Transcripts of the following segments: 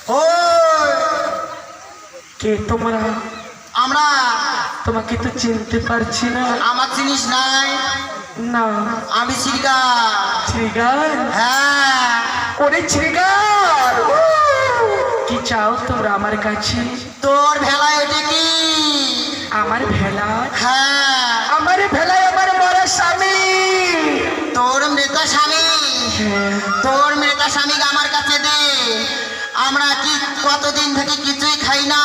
ও কে তোমরা? আমরা। তোমাকে তো চিনতে পারছি না। আমার চিনিস নাই? না। আমি শ্রীগাল। শ্রীগাল? হ্যাঁ। ওরে শ্রীগাল, কি চাও তোমরা আমার কাছে? তোর ভেলায় এটা কি? আমার ভেলা? হ্যাঁ। আমার ভেলায় আমার মরা স্বামী। তোর মৃত স্বামী? তোর মৃত স্বামীকে আমার কাছে দে। আমরা কি কতদিন থেকে কিছুই খাই না,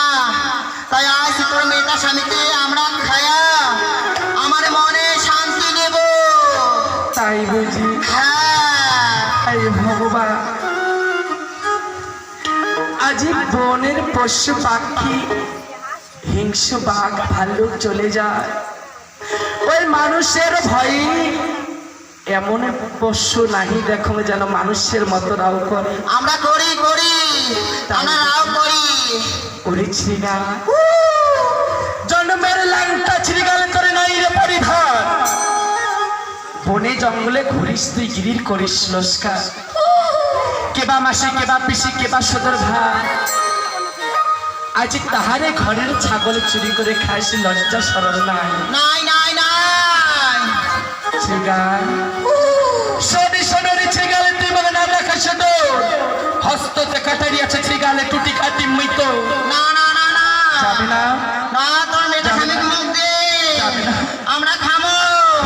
তাই আজ তোর মৃত স্বামীকে আমরা খায়া আমার মনে শান্তি নেব। তাই বুঝি? হ্যাঁ। ভগবান, আজি বনের পশু পাখি হিংস্র বাঘ ভাল্লুক চলে যায়, ওই মানুষের ভয়ে এমন পশু নাহি দেখো যেন মানুষের মতো রাও করে। আমরা করি করি, আমরা রাও করি। ওরে শ্রীগাল, জন্মের লাংটা শ্রীগাল করে নাই রে পরিধান। বনে জঙ্গলে ঘুরিস তুই, গিরির করিস নমস্কার। কেবা মাসি, কেবা পিসি, কেবা সদর ভাই, আজ তাহারে ঘরের ছাগল চুরি করে খাইস, লজ্জা সরল নাই? নাই নাই নাই। শ্রীগাল, শোনে শোনে রে শ্রীগাল, তুই বলে না দেখা শোনো, হস্ততে কাটারি আছে শ্রীগালে, টুটি কাটি মৃত। না না না না যাবে না? না, তোর মেয়েটা স্বামী মুখ দে, আমরা খাবো।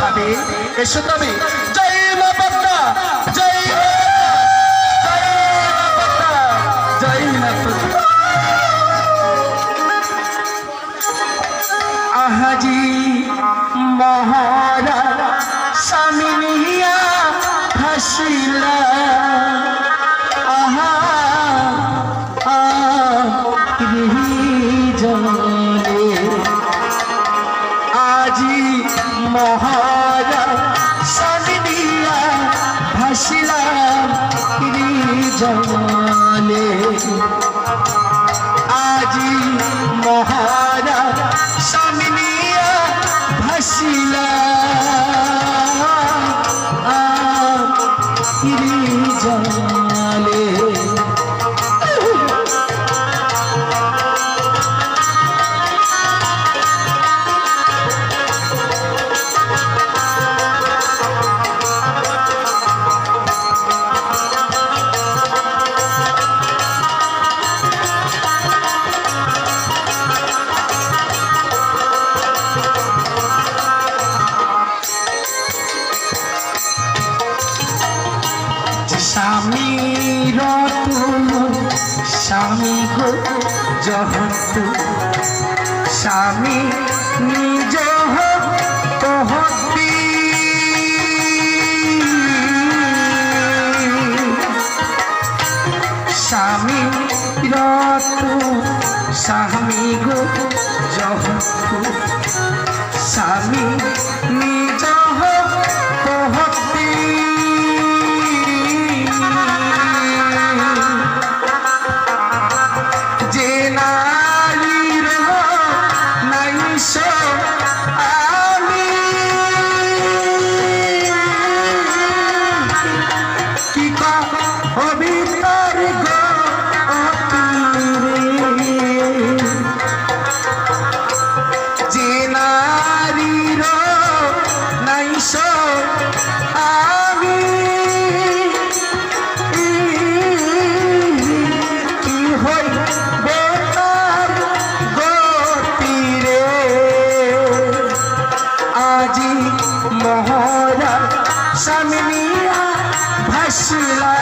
খাবে? এসো তবে। জয় মা পদ্মা, জয় মা পদ্মা, জয় মা পদ্মা। আহাজি মহারা স্বামী নিয়া হাসিলা, আহা জলে আজি মহারা স্বামী নিয়া ভাসিলাম জলে, আজি মহারা স্বামী নিয়া ভাসিলাম জলে। স্বামী রতন স্বামী গো জহত, স্বামী নিজ তহতি, স্বামী রতন স্বামী গো জহত, স্বামী নিজ তহতি। যে নারীর নাইস আমি, কি কবিতার গতিরে, যে নারীর নাইস আমি, কি হইবে তার গতিরে, আজি মহরা স্বামী নিয়া ভাসিলা,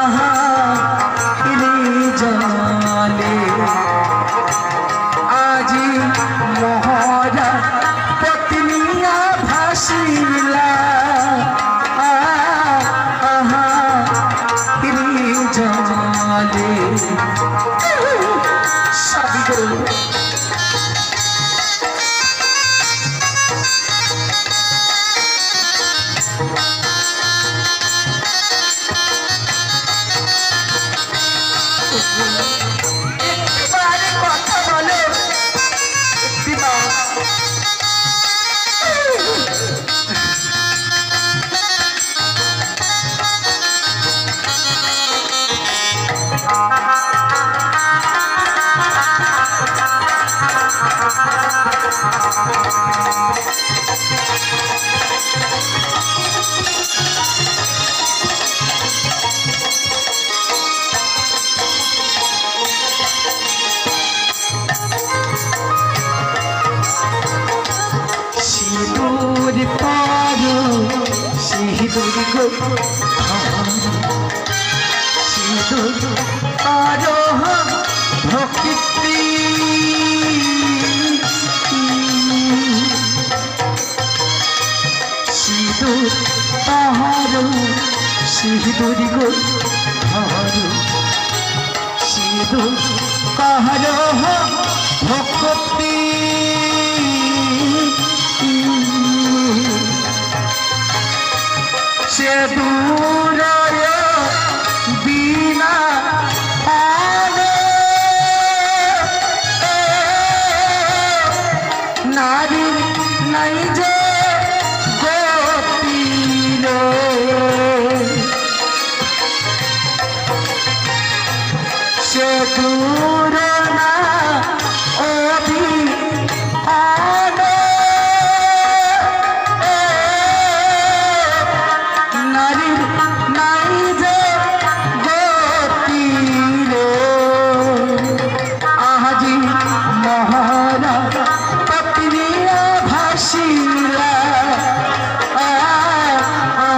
আহা জলে, আজি মহরা পত্নিয়া ভাসিলা, আহা জলে। সাবি করো কথা বলো দিবা। সিঁদুর আরো ভক্তি সিঁদুর পাহাড় সিঁদুর গো হারো সিঁদুর পাহাড় ভক্তি সে দূরয় বিনা আনে নারী নাই যে গোপীর সে দূর